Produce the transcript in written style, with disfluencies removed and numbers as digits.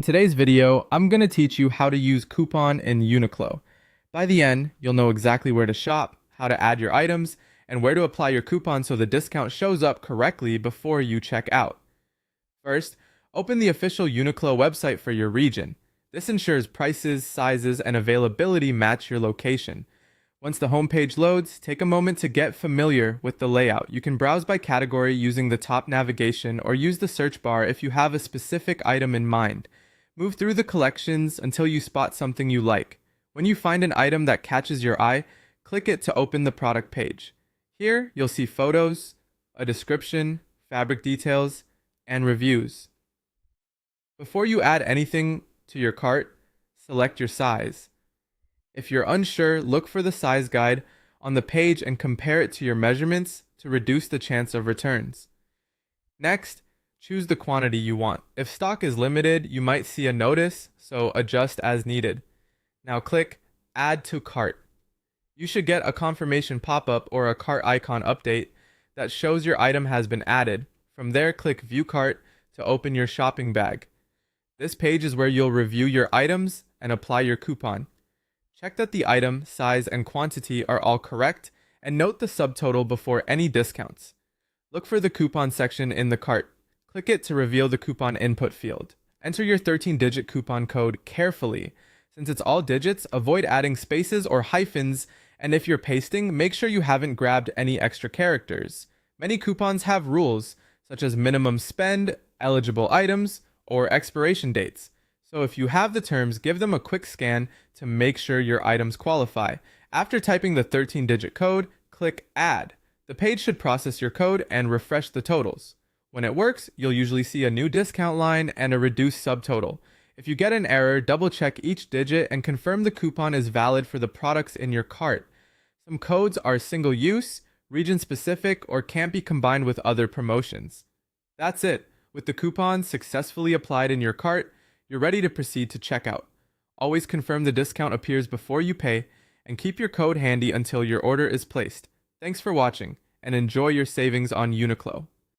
In today's video, I'm going to teach you how to use coupon in Uniqlo. By the end, you'll know exactly where to shop, how to add your items, and where to apply your coupon so the discount shows up correctly before you check out. First, open the official Uniqlo website for your region. This ensures prices, sizes, and availability match your location. Once the homepage loads, take a moment to get familiar with the layout. You can browse by category using the top navigation or use the search bar if you have a specific item in mind. Move through the collections until you spot something you like. When you find an item that catches your eye, click it to open the product page. Here, you'll see photos, a description, fabric details, and reviews. Before you add anything to your cart, select your size. If you're unsure, look for the size guide on the page and compare it to your measurements to reduce the chance of returns. Next, choose the quantity you want. If stock is limited, you might see a notice, so adjust as needed. Now click Add to Cart. You should get a confirmation pop-up or a cart icon update that shows your item has been added. From there, click View Cart to open your shopping bag. This page is where you'll review your items and apply your coupon. Check that the item, size, and quantity are all correct, and note the subtotal before any discounts. Look for the coupon section in the cart. Click it to reveal the coupon input field. Enter your 13-digit coupon code carefully. Since it's all digits, avoid adding spaces or hyphens, and if you're pasting, make sure you haven't grabbed any extra characters. Many coupons have rules, such as minimum spend, eligible items, or expiration dates. So if you have the terms, give them a quick scan to make sure your items qualify. After typing the 13-digit code, click Add. The page should process your code and refresh the totals. When it works, you'll usually see a new discount line and a reduced subtotal. If you get an error, double-check each digit and confirm the coupon is valid for the products in your cart. Some codes are single-use, region-specific, or can't be combined with other promotions. That's it. With the coupon successfully applied in your cart, you're ready to proceed to checkout. Always confirm the discount appears before you pay, and keep your code handy until your order is placed. Thanks for watching, and enjoy your savings on Uniqlo.